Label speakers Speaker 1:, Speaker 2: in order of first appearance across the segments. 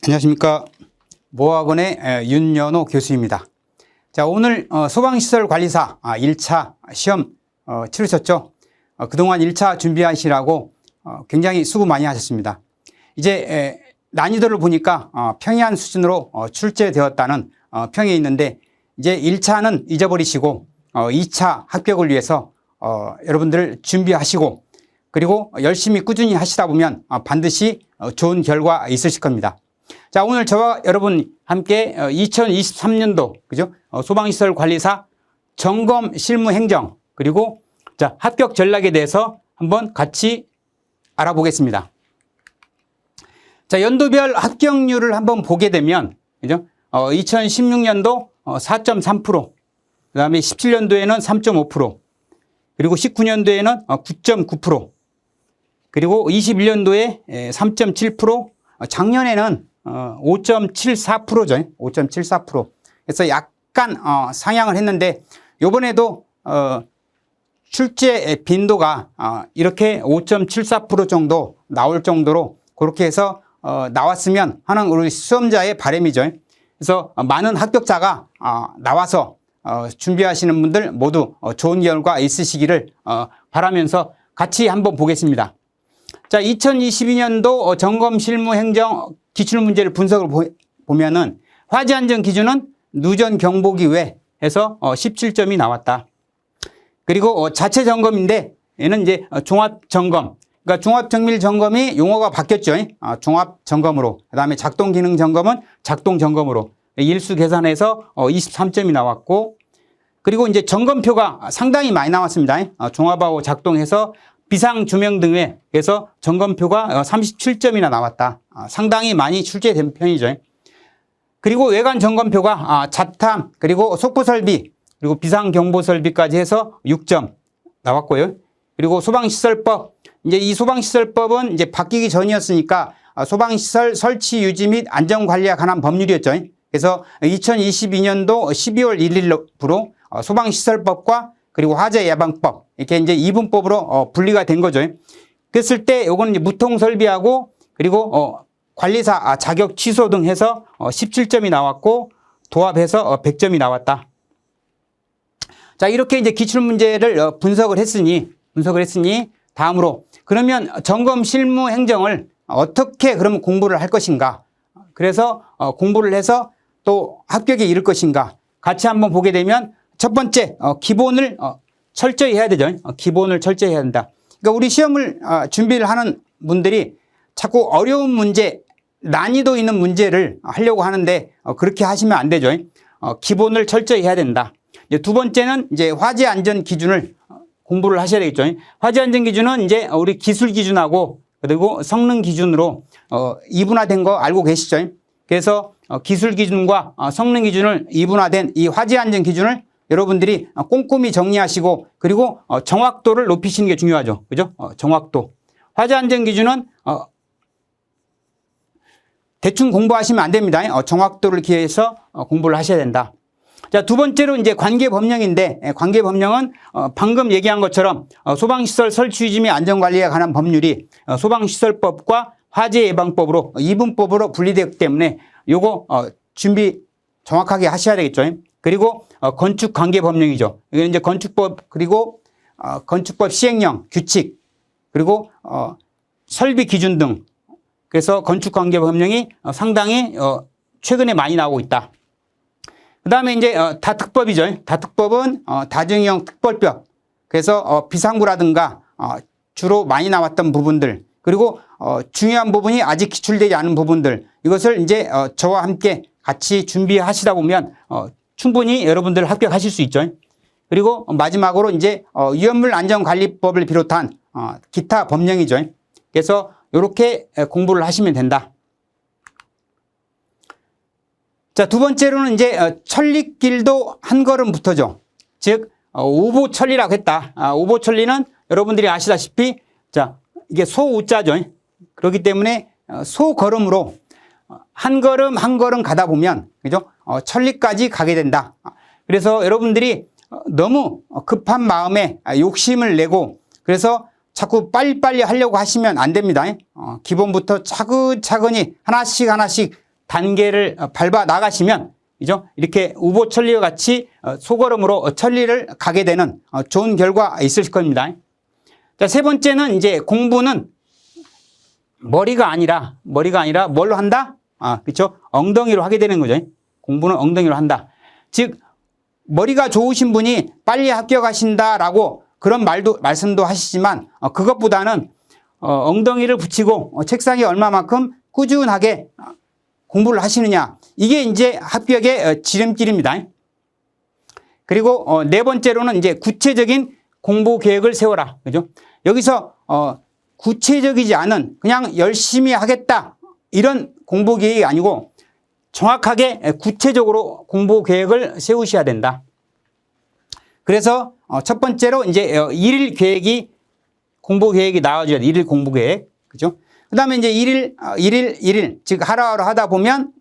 Speaker 1: 안녕하십니까. 모학원의 윤연호 교수입니다. 자, 오늘 소방시설관리사 1차 시험 치르셨죠? 그동안 1차 준비하시라고 굉장히 수고 많이 하셨습니다. 이제 난이도를 보니까 평이한 수준으로 출제되었다는 평이 있는데, 이제 1차는 잊어버리시고 2차 합격을 위해서 여러분들 준비하시고, 그리고 열심히 꾸준히 하시다 보면 반드시 좋은 결과 있으실 겁니다. 자, 오늘 저와 여러분 함께 2023년도 그죠? 소방시설 관리사 점검 실무 행정, 그리고 자, 합격 전략에 대해서 한번 같이 알아보겠습니다. 자, 연도별 합격률을 한번 보게 되면 그죠? 2016년도 4.3%, 그다음에 17년도에는 3.5%, 그리고 19년도에는 9.9%, 그리고 21년도에 3.7%, 작년에는 5.74%죠. 5.74%. 그래서 약간 상향을 했는데, 요번에도 출제 빈도가 이렇게 5.74% 정도 나올 정도로 그렇게 해서 나왔으면 하는 우리 수험자의 바람이죠. 그래서 많은 합격자가 나와서 준비하시는 분들 모두 좋은 결과 있으시기를 바라면서 같이 한번 보겠습니다. 자, 2022년도 점검 실무 행정 기출문제를 분석을 보면은 화재 안전 기준은 누전 경보기 외 해서 17점이 나왔다. 그리고 자체 점검인데, 얘는 이제 종합 점검. 그러니까 종합 정밀 점검이 용어가 바뀌었죠. 종합 점검으로. 그다음에 작동 기능 점검은 작동 점검으로. 일수 계산해서 23점이 나왔고, 그리고 이제 점검표가 상당히 많이 나왔습니다. 종합하고 작동해서 비상 조명 등에 해서 점검표가 37점이나 나왔다. 상당히 많이 출제된 편이죠. 그리고 외관 점검표가 자탐, 그리고 속보 설비, 그리고 비상 경보 설비까지 해서 6점 나왔고요. 그리고 소방시설법, 이제 이 소방시설법은 이제 바뀌기 전이었으니까 소방시설 설치 유지 및 안전 관리에 관한 법률이었죠. 그래서 2022년도 12월 1일부로 소방시설법과 그리고 화재 예방법, 이렇게 이제 이분법으로 분리가 된 거죠. 그랬을 때 요거는 이제 무통 설비하고 그리고 관리사 자격 취소 등 해서 17점이 나왔고, 도합해서 100점이 나왔다. 자, 이렇게 이제 기출 문제를 분석을 했으니 다음으로 그러면 점검 실무 행정을 어떻게 그러면 공부를 할 것인가? 그래서 공부를 해서 또 합격에 이를 것인가? 같이 한번 보게 되면, 첫 번째 기본을 철저히 해야 되죠. 기본을 철저히 해야 된다. 그러니까 우리 시험을 준비를 하는 분들이 자꾸 어려운 문제, 난이도 있는 문제를 하려고 하는데 그렇게 하시면 안 되죠. 기본을 철저히 해야 된다. 이제 두 번째는 이제 화재 안전 기준을 공부를 하셔야 되겠죠. 화재 안전 기준은 이제 우리 기술 기준하고 그리고 성능 기준으로 이분화된 거 알고 계시죠? 그래서 기술 기준과 성능 기준을 이분화된 이 화재 안전 기준을 여러분들이 꼼꼼히 정리하시고, 그리고 정확도를 높이시는 게 중요하죠. 그죠? 정확도. 화재 안전 기준은 대충 공부하시면 안 됩니다. 정확도를 기해서 공부를 하셔야 된다. 자, 두 번째로 이제 관계 법령인데, 관계 법령은 방금 얘기한 것처럼 소방시설 설치 유지 및 안전관리에 관한 법률이 소방시설법과 화재 예방법으로 이분법으로 분리되기 때문에 요거 준비 정확하게 하셔야 되겠죠. 그리고 건축 관계 법령이죠. 이게 이제 건축법, 그리고 건축법 시행령, 규칙, 그리고 설비 기준 등. 그래서 건축 관계 법령이 상당히 최근에 많이 나오고 있다. 그다음에 이제 다특법이죠. 다특법은 다중이용 특별법. 그래서 비상구라든가 주로 많이 나왔던 부분들, 그리고 중요한 부분이 아직 기출되지 않은 부분들, 이것을 이제 저와 함께 같이 준비하시다 보면 충분히 여러분들 합격하실 수 있죠. 그리고 마지막으로 이제 위험물 안전관리법을 비롯한 기타 법령이죠. 그래서 이렇게 공부를 하시면 된다. 자, 두 번째로는 이제 천리길도 한 걸음부터죠. 즉 오보천리라고 했다. 오보천리는 여러분들이 아시다시피, 자, 이게 소우자죠. 그렇기 때문에 소걸음으로 한 걸음 한 걸음 가다 보면, 그죠? 천리까지 가게 된다. 그래서 여러분들이 너무 급한 마음에 욕심을 내고, 그래서 자꾸 빨리빨리 하려고 하시면 안 됩니다. 기본부터 차근차근히 하나씩 단계를 밟아 나가시면 그죠? 이렇게 우보 천리와 같이 소걸음으로 천리를 가게 되는 좋은 결과 있을 겁니다. 자, 세 번째는 이제 공부는 머리가 아니라 뭘로 한다? 그렇죠? 엉덩이로 하게 되는 거죠. 공부는 엉덩이로 한다. 즉 머리가 좋으신 분이 빨리 합격하신다라고 그런 말씀도 하시지만 그것보다는 엉덩이를 붙이고 책상에 얼마만큼 꾸준하게 공부를 하시느냐. 이게 이제 합격의 지름길입니다. 그리고 네 번째로는 이제 구체적인 공부 계획을 세워라. 그죠? 여기서 구체적이지 않은 그냥 열심히 하겠다. 이런 공부 계획이 아니고 정확하게 구체적으로 공부 계획을 세우셔야 된다. 그래서 첫 번째로 이제 일일 계획이 공부 계획이 나와줘야 돼. 일일 공부 계획. 그죠? 그 다음에 이제 일일, 즉 하루하루 하다 보면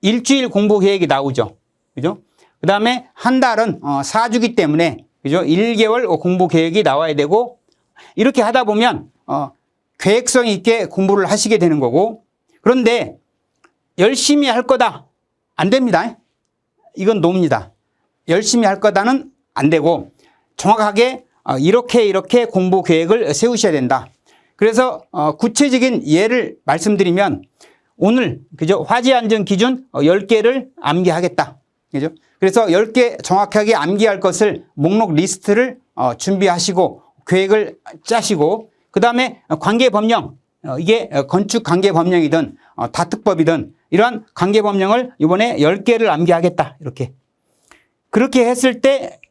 Speaker 1: 일주일 공부 계획이 나오죠. 그죠? 그 다음에 한 달은 4주기 때문에, 그죠? 1개월 공부 계획이 나와야 되고, 이렇게 하다 보면, 계획성 있게 공부를 하시게 되는 거고, 그런데 열심히 할 거다. 안 됩니다. 이건 노입니다. 열심히 할 거다는 안 되고, 정확하게 이렇게 공부 계획을 세우셔야 된다. 그래서 구체적인 예를 말씀드리면 오늘 그죠? 화제 안전 기준 10개를 암기하겠다. 그죠? 그래서 10개 정확하게 암기할 것을 목록 리스트를 준비하시고 계획을 짜시고 그다음에 관계 법령 이게 건축 관계 법령이든 다특법이든 이러한 관계 법령을 이번에 10개를 암기하겠다. 이렇게. 그렇게 했을 때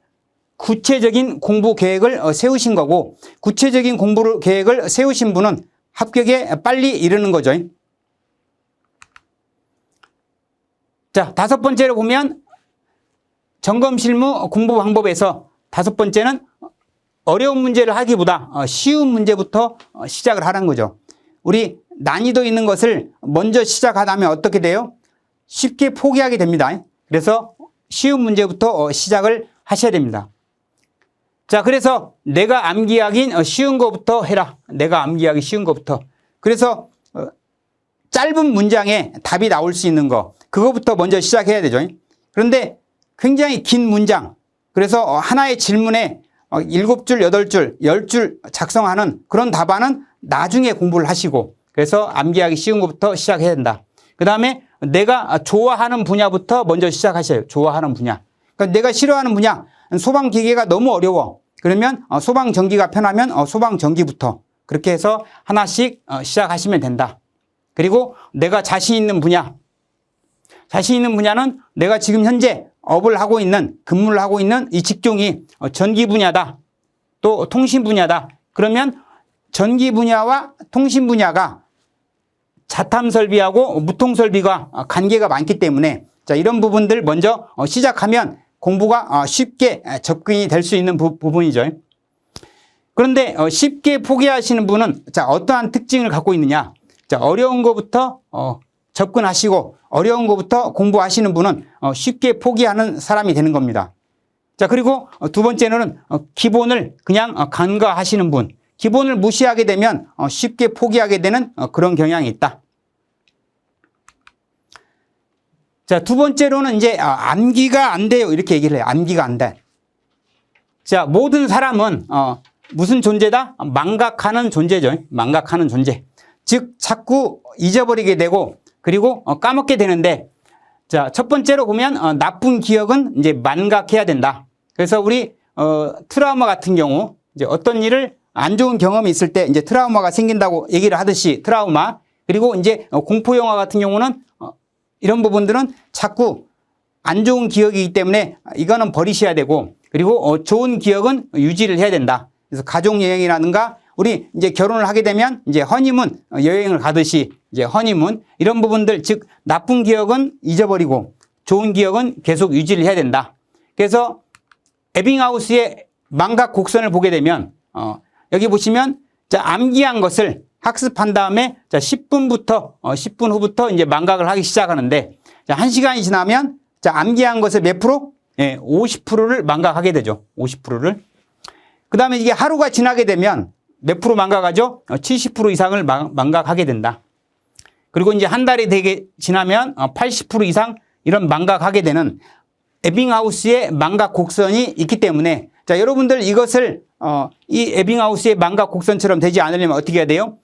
Speaker 1: 구체적인 공부 계획을 세우신 거고 구체적인 공부 계획을 세우신 분은 합격에 빨리 이르는 거죠. 자, 다섯 번째로 보면 점검 실무 공부 방법에서 다섯 번째는 어려운 문제를 하기보다 쉬운 문제부터 시작을 하라는 거죠. 우리 난이도 있는 것을 먼저 시작하다면 어떻게 돼요? 쉽게 포기하게 됩니다. 그래서 쉬운 문제부터 시작을 하셔야 됩니다. 자, 그래서 내가 암기하긴 쉬운 것부터 해라. 내가 암기하기 쉬운 것부터. 그래서 짧은 문장에 답이 나올 수 있는 거 그거부터 먼저 시작해야 되죠. 그런데 굉장히 긴 문장 그래서 하나의 질문에 7줄, 8줄, 10줄 작성하는 그런 답안은 나중에 공부를 하시고 그래서 암기하기 쉬운 것부터 시작해야 된다. 그 다음에 내가 좋아하는 분야부터 먼저 시작하셔요. 좋아하는 분야. 그러니까 내가 싫어하는 분야 소방기계가 너무 어려워. 그러면 소방전기가 편하면 소방전기부터 그렇게 해서 하나씩 시작하시면 된다. 그리고 내가 자신 있는 분야. 자신 있는 분야는 내가 지금 현재 업을 하고 있는 근무를 하고 있는 이 직종이 전기 분야다. 또 통신 분야다. 그러면 전기 분야와 통신 분야가 자탐 설비하고 무통 설비가 관계가 많기 때문에 자, 이런 부분들 먼저 시작하면 공부가 쉽게 접근이 될 수 있는 부분이죠. 그런데 쉽게 포기하시는 분은 자, 어떠한 특징을 갖고 있느냐. 자, 어려운 것부터 접근하시고 어려운 것부터 공부하시는 분은 쉽게 포기하는 사람이 되는 겁니다. 자, 그리고 두 번째는 기본을 그냥 간과하시는 분. 기본을 무시하게 되면 쉽게 포기하게 되는 그런 경향이 있다. 자, 두 번째로는 이제 암기가 안 돼요. 이렇게 얘기를 해요. 암기가 안 돼. 자, 모든 사람은 무슨 존재다? 망각하는 존재죠. 망각하는 존재. 즉 자꾸 잊어버리게 되고 그리고 까먹게 되는데 자, 첫 번째로 보면 나쁜 기억은 이제 만각해야 된다. 그래서 우리 트라우마 같은 경우 이제 어떤 일을 안 좋은 경험이 있을 때 이제 트라우마가 생긴다고 얘기를 하듯이 트라우마 그리고 이제 공포 영화 같은 경우는 이런 부분들은 자꾸 안 좋은 기억이기 때문에 이거는 버리셔야 되고 그리고 좋은 기억은 유지를 해야 된다. 그래서 가족 여행이라든가 우리 이제 결혼을 하게 되면 이제 허니문 여행을 가듯이 이제 허니문 이런 부분들 즉 나쁜 기억은 잊어버리고 좋은 기억은 계속 유지를 해야 된다. 그래서 에빙하우스의 망각 곡선을 보게 되면 여기 보시면 자, 암기한 것을 학습한 다음에 자, 10분 후부터 이제 망각을 하기 시작하는데 자, 1시간이 지나면 자, 암기한 것을 몇 프로? 예, 50%를 망각하게 되죠. 50%를. 그다음에 이게 하루가 지나게 되면 몇 프로 망각하죠? 70% 이상을 망각하게 된다. 그리고 이제 한 달이 되게 지나면 80% 이상 이런 망각하게 되는 에빙하우스의 망각 곡선이 있기 때문에, 자, 여러분들 이것을 이 에빙하우스의 망각 곡선처럼 되지 않으려면 어떻게 해야 돼요?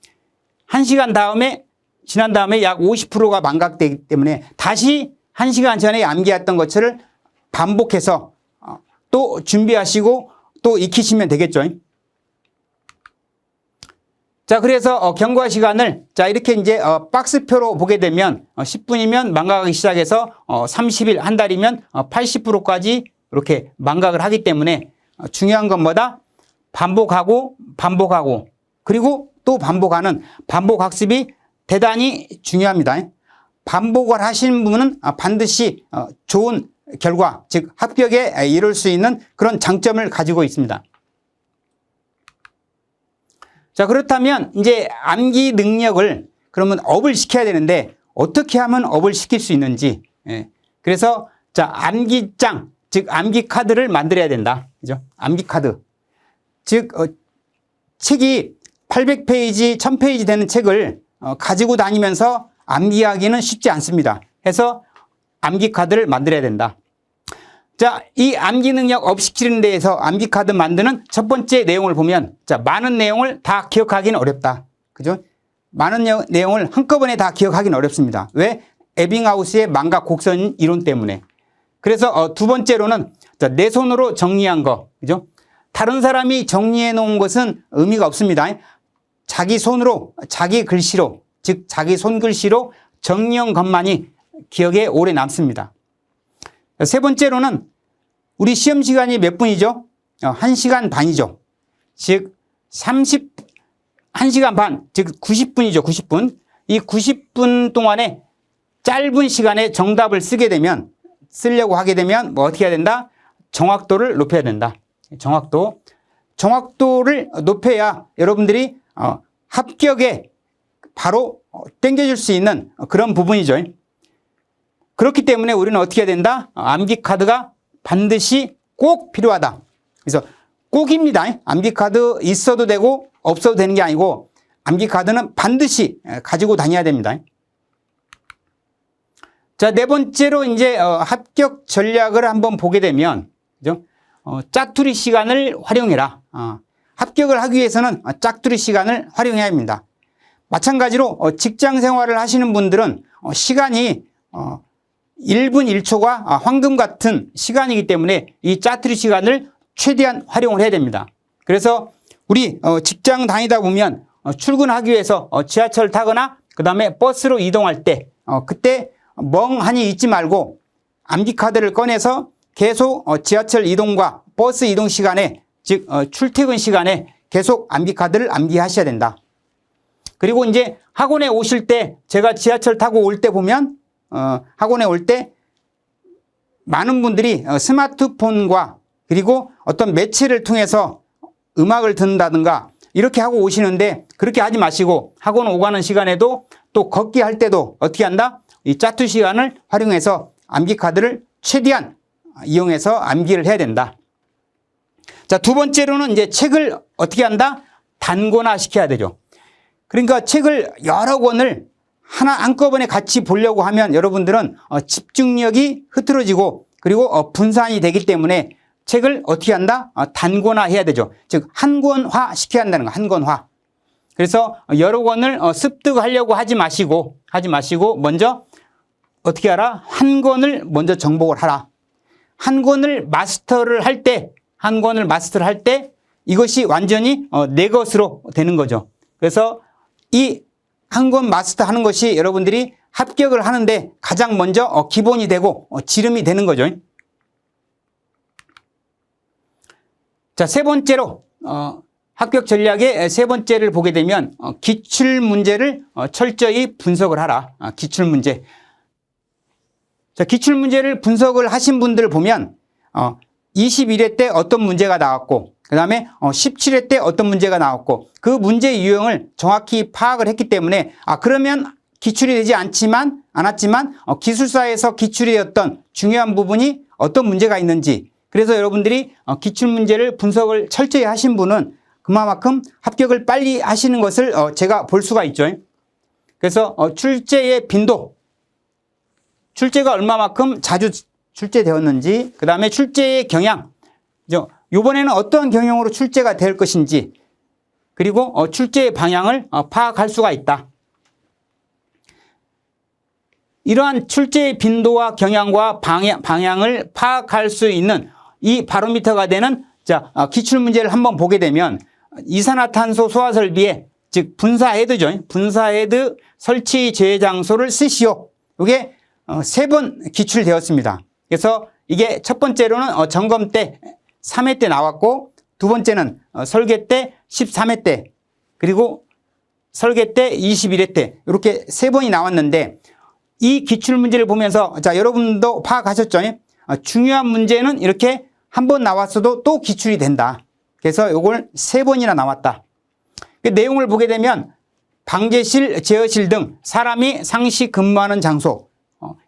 Speaker 1: 1시간 다음에 지난 다음에 약 50%가 망각되기 때문에 다시 1시간 전에 암기했던 것을 반복해서 또 준비하시고 또 익히시면 되겠죠. 자, 그래서 경과 시간을 자 이렇게 이제 박스표로 보게 되면 10분이면 망각하기 시작해서 30일 한 달이면 80%까지 이렇게 망각을 하기 때문에 중요한 건 뭐다? 반복하고 반복하고 그리고 또 반복하는 반복 학습이 대단히 중요합니다. 반복을 하시는 분은 반드시 좋은 결과, 즉 합격에 이룰 수 있는 그런 장점을 가지고 있습니다. 자, 그렇다면 이제 암기 능력을 그러면 업을 시켜야 되는데 어떻게 하면 업을 시킬 수 있는지. 그래서 자, 암기장, 즉 암기 카드를 만들어야 된다. 그죠? 암기 카드. 즉 책이 800페이지, 1000페이지 되는 책을 가지고 다니면서 암기하기는 쉽지 않습니다. 해서 암기 카드를 만들어야 된다. 자, 이 암기 능력 업 시키는 데에서 암기 카드 만드는 첫 번째 내용을 보면, 자, 많은 내용을 다 기억하기는 어렵다. 그죠? 많은 내용을 한꺼번에 다 기억하기는 어렵습니다. 왜? 에빙하우스의 망각 곡선 이론 때문에. 그래서 두 번째로는 자, 내 손으로 정리한 거. 그죠? 다른 사람이 정리해 놓은 것은 의미가 없습니다. 자기 손으로, 자기 글씨로, 즉 자기 손글씨로 정리한 것만이 기억에 오래 남습니다. 세 번째로는 우리 시험 시간이 몇 분이죠? 1시간 반이죠. 즉 1시간 반, 즉 90분이죠. 90분. 이 90분 동안에 짧은 시간에 정답을 쓰려고 하게 되면 뭐 어떻게 해야 된다? 정확도를 높여야 된다. 정확도를 높여야 여러분들이 합격에 바로 땡겨줄 수 있는 그런 부분이죠. 그렇기 때문에 우리는 어떻게 해야 된다? 암기 카드가 반드시 꼭 필요하다. 그래서 꼭입니다. 암기 카드 있어도 되고 없어도 되는 게 아니고 암기 카드는 반드시 가지고 다녀야 됩니다. 자, 네 번째로 이제 합격 전략을 한번 보게 되면, 그죠? 짜투리 시간을 활용해라. 합격을 하기 위해서는 짜투리 시간을 활용해야 합니다. 마찬가지로 직장 생활을 하시는 분들은 시간이 1분 1초가 황금 같은 시간이기 때문에 이 짜투리 시간을 최대한 활용을 해야 됩니다. 그래서 우리 직장 다니다 보면 출근하기 위해서 지하철 타거나 그 다음에 버스로 이동할 때 그때 멍하니 있지 말고 암기 카드를 꺼내서 계속 지하철 이동과 버스 이동 시간에 즉 출퇴근 시간에 계속 암기 카드를 암기하셔야 된다. 그리고 이제 학원에 오실 때 제가 지하철 타고 올 때 보면 학원에 올 때 많은 분들이 스마트폰과 그리고 어떤 매체를 통해서 음악을 듣는다든가 이렇게 하고 오시는데 그렇게 하지 마시고 학원 오가는 시간에도 또 걷기 할 때도 어떻게 한다? 이 짜투 시간을 활용해서 암기 카드를 최대한 이용해서 암기를 해야 된다. 자, 두 번째로는 이제 책을 어떻게 한다? 단권화 시켜야 되죠. 그러니까 책을 여러 권을 한꺼번에 같이 보려고 하면 여러분들은 집중력이 흐트러지고 그리고 분산이 되기 때문에 책을 어떻게 한다? 단권화 해야 되죠. 즉 한 권화 시켜야 한다는 거, 한 권화. 그래서 여러 권을 습득하려고 하지 마시고 먼저 어떻게 하라? 한 권을 먼저 정복을 하라. 한 권을 마스터를 할 때 이것이 완전히 내 것으로 되는 거죠. 그래서 이 한 권 마스터 하는 것이 여러분들이 합격을 하는데 가장 먼저 기본이 되고 지름이 되는 거죠. 자, 세 번째로 합격 전략의 세 번째를 보게 되면 기출 문제를 철저히 분석을 하라. 기출 문제. 자, 기출 문제를 분석을 하신 분들 보면 21회 때 어떤 문제가 나왔고 그 다음에 17회 때 어떤 문제가 나왔고 그 문제 유형을 정확히 파악을 했기 때문에 그러면 기출이 되지 않았지만 기술사에서 기출이 되었던 중요한 부분이 어떤 문제가 있는지 그래서 여러분들이 기출 문제를 분석을 철저히 하신 분은 그만큼 합격을 빨리 하시는 것을 제가 볼 수가 있죠. 그래서 출제의 빈도, 출제가 얼마만큼 자주 출제되었는지, 그 다음에 출제의 경향, 이번에는 어떤 경영으로 출제가 될 것인지, 그리고 출제의 방향을 파악할 수가 있다. 이러한 출제의 빈도와 경향과 방향을 파악할 수 있는 이 바로미터가 되는 기출문제를 한번 보게 되면 이산화탄소 소화 설비에 즉 분사헤드죠. 분사헤드 설치 제외 장소를 쓰시오. 이게 3번 기출되었습니다. 그래서 이게 첫 번째로는 점검 때 3회 때 나왔고, 두 번째는 설계 때 13회 때, 그리고 설계 때 21회 때, 이렇게 3번이 나왔는데, 이 기출문제를 보면서 여러분도 파악하셨죠? 중요한 문제는 이렇게 한 번 나왔어도 또 기출이 된다. 그래서 이걸 3번이나 나왔다. 그 내용을 보게 되면 방제실, 제어실 등 사람이 상시 근무하는 장소,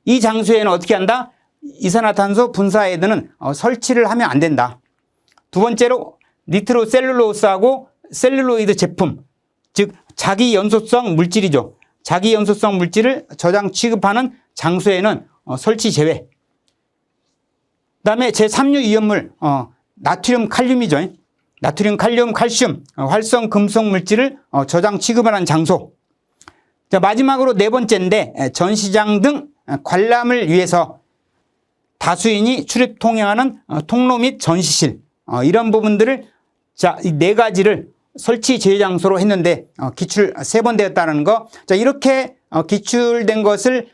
Speaker 1: 이 장소에는 어떻게 한다? 이산화탄소 분사헤드는 설치를 하면 안 된다. 두 번째로 니트로셀룰로스하고 셀룰로이드 제품, 즉 자기 연소성 물질이죠. 자기 연소성 물질을 저장 취급하는 장소에는 설치 제외. 그다음에 제3류 이염물 나트륨 칼륨이죠. 나트륨 칼륨 칼슘 활성 금속 물질을 저장 취급하는 장소. 자, 마지막으로 4번째인데 전시장 등 관람을 위해서 다수인이 출입 통행하는 통로 및 전시실, 이런 부분들을 이 4가지를 설치 제외 장소로 했는데 기출 3번 되었다는 거. 자, 이렇게 기출된 것을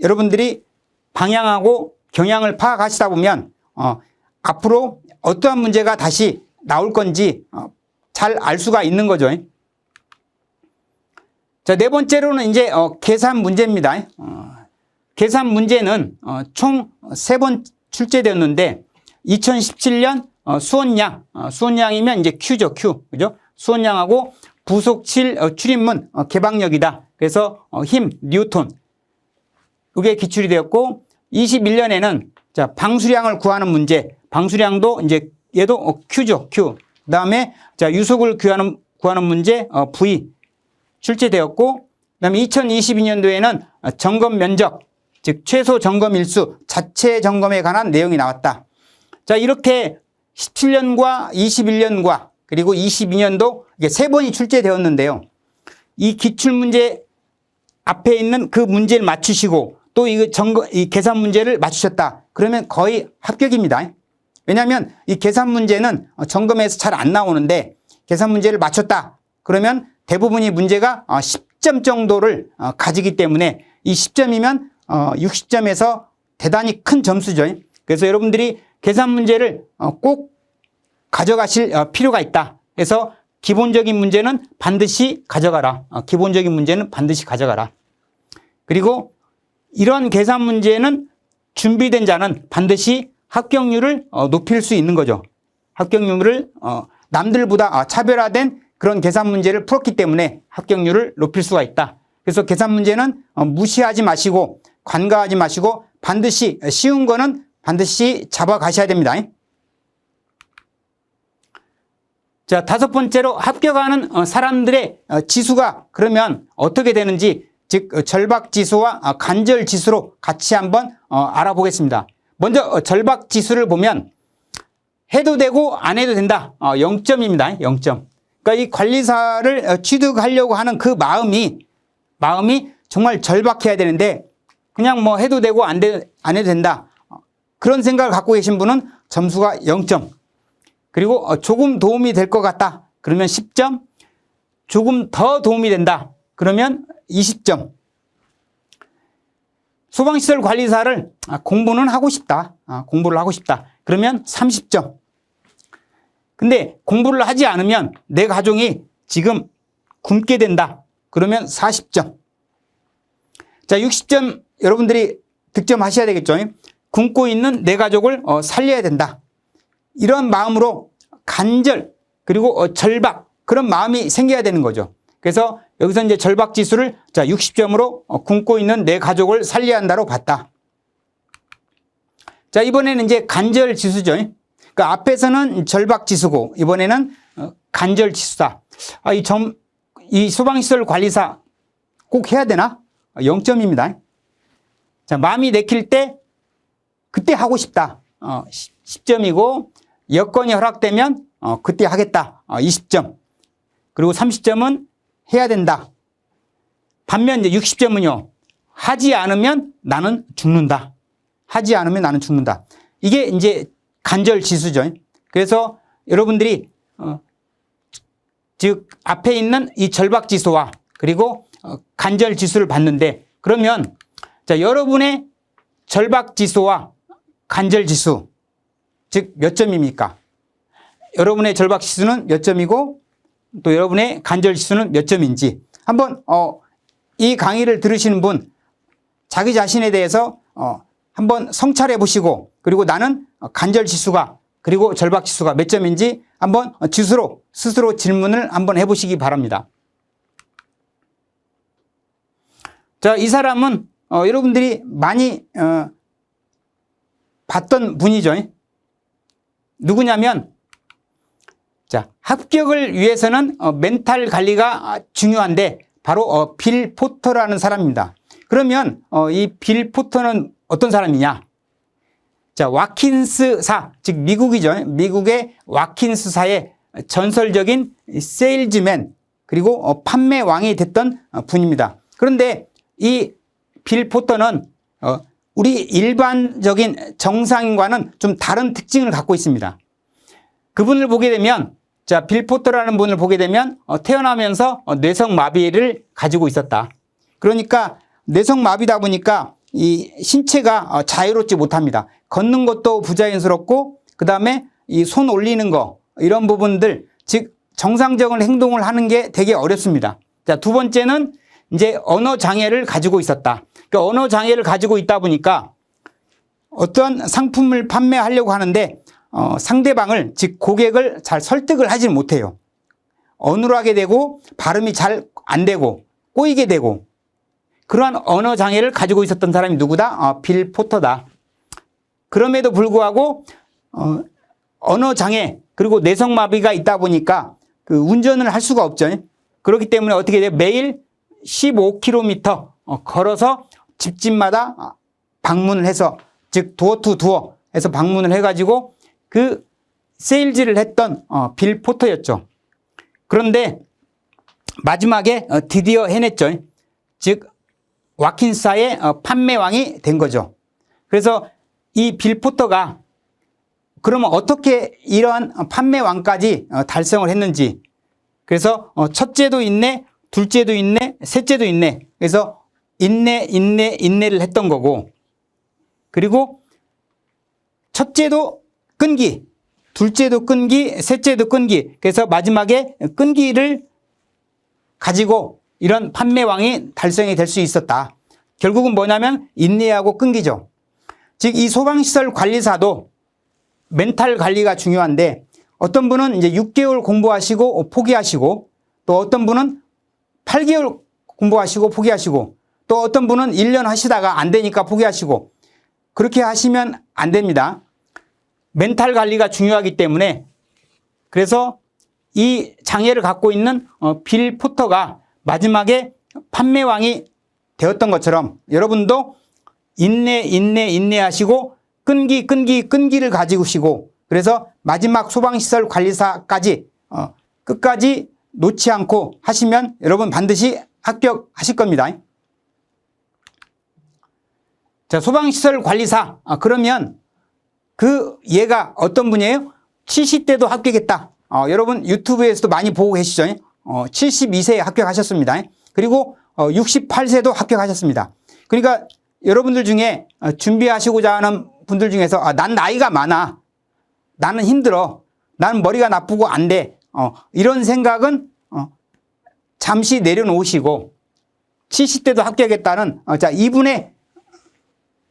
Speaker 1: 여러분들이 방향하고 경향을 파악하시다 보면 앞으로 어떠한 문제가 다시 나올 건지 잘 알 수가 있는 거죠. 자, 4번째로는 이제 계산 문제입니다. 계산 문제는 총 3번 출제되었는데 2017년 수온량, 수온량이면 이제 Q죠, Q. 그죠? 수온량하고 부속실 출입문 개방력이다. 그래서 힘, 뉴턴. 이게 기출이 되었고, 21년에는 방수량을 구하는 문제. 방수량도 이제 얘도 Q죠, Q. 그 다음에 유속을 구하는 문제 V 출제되었고, 그 다음에 2022년도에는 점검 면적, 즉 최소 점검 일수 자체 점검에 관한 내용이 나왔다. 자, 이렇게 17년과 21년과 그리고 22년도 이게 3번이 출제되었는데요. 이 기출문제 앞에 있는 그 문제를 맞추시고 또 이 계산 문제를 맞추셨다. 그러면 거의 합격입니다. 왜냐하면 이 계산 문제는 점검에서 잘 안 나오는데 계산 문제를 맞췄다. 그러면 대부분이 문제가 10점 정도를 가지기 때문에 이 10점이면 60점에서 대단히 큰 점수죠. 그래서 여러분들이 계산 문제를 꼭 가져가실 필요가 있다. 그래서 기본적인 문제는 반드시 가져가라. 기본적인 문제는 반드시 가져가라. 그리고 이런 계산 문제는 준비된 자는 반드시 합격률을 높일 수 있는 거죠. 합격률을 남들보다 차별화된 그런 계산 문제를 풀었기 때문에 합격률을 높일 수가 있다. 그래서 계산 문제는 무시하지 마시고 관가하지 마시고 반드시 쉬운 거는 반드시 잡아가셔야 됩니다. 자, 5번째로 합격하는 사람들의 지수가 그러면 어떻게 되는지, 즉 절박지수와 간절지수로 같이 한번 알아보겠습니다. 먼저 절박지수를 보면 해도 되고 안 해도 된다. 0점입니다. 0점. 그러니까 이 관리사를 취득하려고 하는 그 마음이 정말 절박해야 되는데 그냥 뭐 해도 되고 안 해도 된다. 그런 생각을 갖고 계신 분은 점수가 0점. 그리고 조금 도움이 될 것 같다. 그러면 10점. 조금 더 도움이 된다. 그러면 20점. 소방시설 관리사를 공부는 하고 싶다. 공부를 하고 싶다. 그러면 30점. 근데 공부를 하지 않으면 내 가족이 지금 굶게 된다. 그러면 40점. 자, 60점 여러분들이 득점하셔야 되겠죠. 굶고 있는 내 가족을 살려야 된다. 이런 마음으로 간절 그리고 절박 그런 마음이 생겨야 되는 거죠. 그래서 여기서 이제 절박 지수를 60점으로 굶고 있는 내 가족을 살려야 한다로 봤다. 자, 이번에는 이제 간절 지수죠. 그러니까 앞에서는 절박 지수고 이번에는 간절 지수다. 이 소방시설 관리사 꼭 해야 되나? 0점입니다. 자, 마음이 내킬 때 그때 하고 싶다. 10점이고 여건이 허락되면 그때 하겠다. 20점. 그리고 30점은 해야 된다. 반면 이제 60점은요. 하지 않으면 나는 죽는다. 하지 않으면 나는 죽는다. 이게 이제 간절 지수죠. 그래서 여러분들이 즉 앞에 있는 이 절박 지수와 그리고 간절 지수를 봤는데 그러면 자, 여러분의 절박 지수와 간절 지수 즉 몇 점입니까? 여러분의 절박 지수는 몇 점이고 또 여러분의 간절 지수는 몇 점인지 한번 이 강의를 들으시는 분 자기 자신에 대해서 한번 성찰해 보시고 그리고 나는 간절 지수가 그리고 절박 지수가 몇 점인지 한번 스스로 질문을 한번 해보시기 바랍니다. 자, 이 사람은 여러분들이 많이 봤던 분이죠. 누구냐면 자, 합격을 위해서는 멘탈 관리가 중요한데 바로 빌 포터라는 사람입니다. 그러면 이 빌 포터는 어떤 사람이냐? 자, 와킨스사, 즉 미국이죠. 미국의 와킨스사의 전설적인 세일즈맨 그리고 판매왕이 됐던 분입니다. 그런데 이 빌 포터는 우리 일반적인 정상인과는 좀 다른 특징을 갖고 있습니다. 그분을 보게 되면 자, 빌 포터라는 분을 보게 되면 태어나면서 뇌성마비를 가지고 있었다. 그러니까 뇌성마비다 보니까 이 신체가 자유롭지 못합니다. 걷는 것도 부자연스럽고 그 다음에 이 손 올리는 거 이런 부분들 즉 정상적인 행동을 하는 게 되게 어렵습니다. 자, 두 번째는 이제 언어 장애를 가지고 있었다. 그러니까 언어 장애를 가지고 있다 보니까 어떤 상품을 판매하려고 하는데 상대방을 즉 고객을 잘 설득을 하지 못해요. 어눌하게 되고 발음이 잘 안 되고 꼬이게 되고 그러한 언어 장애를 가지고 있었던 사람이 누구다? 빌 포터다. 그럼에도 불구하고 언어 장애 그리고 뇌성마비가 있다 보니까 그 운전을 할 수가 없죠. 그렇기 때문에 어떻게 돼요? 매일 15km 걸어서 집집마다 방문을 해서 즉 도어 투 도어 해서 방문을 해가지고 그 세일즈를 했던 빌 포터였죠. 그런데 마지막에 드디어 해냈죠. 즉 와킨사의 판매왕이 된 거죠. 그래서 이 빌 포터가 그러면 어떻게 이러한 판매왕까지 달성을 했는지 그래서 첫째도 있네 둘째도 있네 셋째도 있네 그래서 인내를 했던 거고 그리고 첫째도 끈기 둘째도 끈기 셋째도 끈기 그래서 마지막에 끈기를 가지고 이런 판매왕이 달성이 될 수 있었다. 결국은 뭐냐면 인내하고 끈기죠. 즉 이 소방시설 관리사도 멘탈 관리가 중요한데 어떤 분은 이제 6개월 공부하시고 포기하시고 또 어떤 분은 8개월 공부하시고 포기하시고 또 어떤 분은 1년 하시다가 안 되니까 포기하시고 그렇게 하시면 안 됩니다. 멘탈 관리가 중요하기 때문에 그래서 이 장애를 갖고 있는 빌 포터가 마지막에 판매왕이 되었던 것처럼 여러분도 인내하시고 끈기를 가지시고 그래서 마지막 소방시설 관리사까지 끝까지 놓지 않고 하시면 여러분 반드시 합격하실 겁니다. 자, 소방시설 관리사 그러면 그 얘가 어떤 분이에요? 70대도 합격했다. 여러분 유튜브에서도 많이 보고 계시죠? 72세에 합격하셨습니다. 그리고 68세도 합격하셨습니다. 그러니까 여러분들 중에 준비하시고자 하는 분들 중에서 난 나이가 많아. 나는 힘들어. 나는 머리가 나쁘고 안 돼. 이런 생각은 잠시 내려놓으시고 70대도 합격했다는 자, 이분의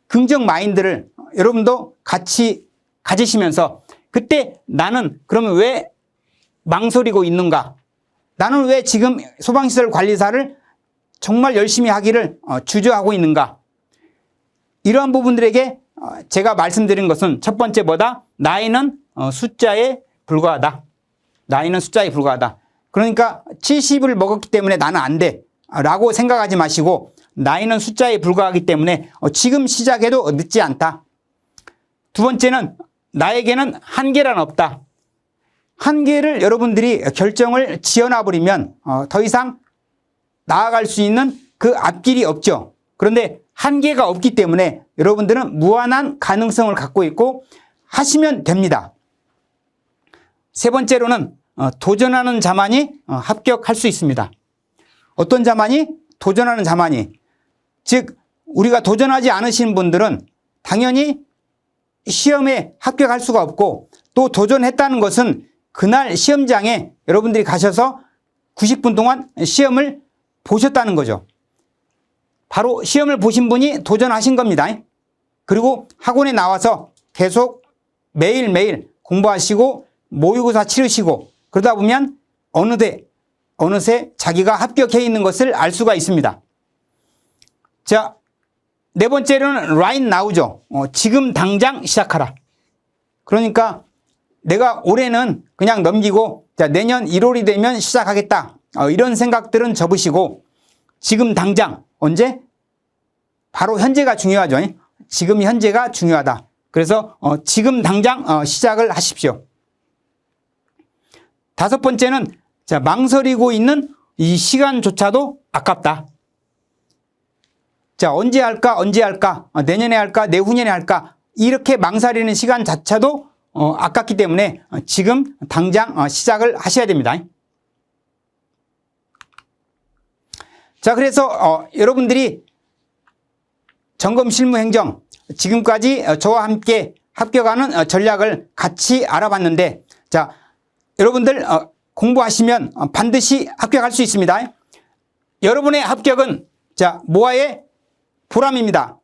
Speaker 1: 긍정 마인드를 여러분도 같이 가지시면서 그때 나는 그러면 왜 망설이고 있는가? 나는 왜 지금 소방시설 관리사를 정말 열심히 하기를 주저하고 있는가? 이러한 부분들에게 제가 말씀드린 것은 첫 번째 뭐다? 나이는 숫자에 불과하다. 나이는 숫자에 불과하다. 그러니까 70을 먹었기 때문에 나는 안 돼. 라고 생각하지 마시고 나이는 숫자에 불과하기 때문에 지금 시작해도 늦지 않다. 두 번째는 나에게는 한계란 없다. 한계를 여러분들이 결정을 지어놔버리면 더 이상 나아갈 수 있는 그 앞길이 없죠. 그런데 한계가 없기 때문에 여러분들은 무한한 가능성을 갖고 있고 하시면 됩니다. 세 번째로는 도전하는 자만이 합격할 수 있습니다. 어떤 자만이? 도전하는 자만이. 즉 우리가 도전하지 않으신 분들은 당연히 시험에 합격할 수가 없고 또 도전했다는 것은 그날 시험장에 여러분들이 가셔서 90분 동안 시험을 보셨다는 거죠. 바로 시험을 보신 분이 도전하신 겁니다. 그리고 학원에 나와서 계속 매일매일 공부하시고 모의고사 치르시고 그러다 보면 어느새 자기가 합격해 있는 것을 알 수가 있습니다. 자, 네 번째로는 right now죠. 지금 당장 시작하라. 그러니까 내가 올해는 그냥 넘기고 자, 내년 1월이 되면 시작하겠다. 이런 생각들은 접으시고 지금 당장 언제? 바로 현재가 중요하죠. 지금 현재가 중요하다. 그래서 지금 당장 시작을 하십시오. 다섯 번째는 자, 망설이고 있는 이 시간조차도 아깝다. 자, 언제 할까? 내년에 할까? 내후년에 할까? 이렇게 망설이는 시간 자체도 아깝기 때문에 지금 당장 시작을 하셔야 됩니다. 자, 그래서 여러분들이 점검 실무 행정 지금까지 저와 함께 합격하는 전략을 같이 알아봤는데 자, 여러분들 공부하시면 반드시 합격할 수 있습니다. 여러분의 합격은 자, 모아의 보람입니다.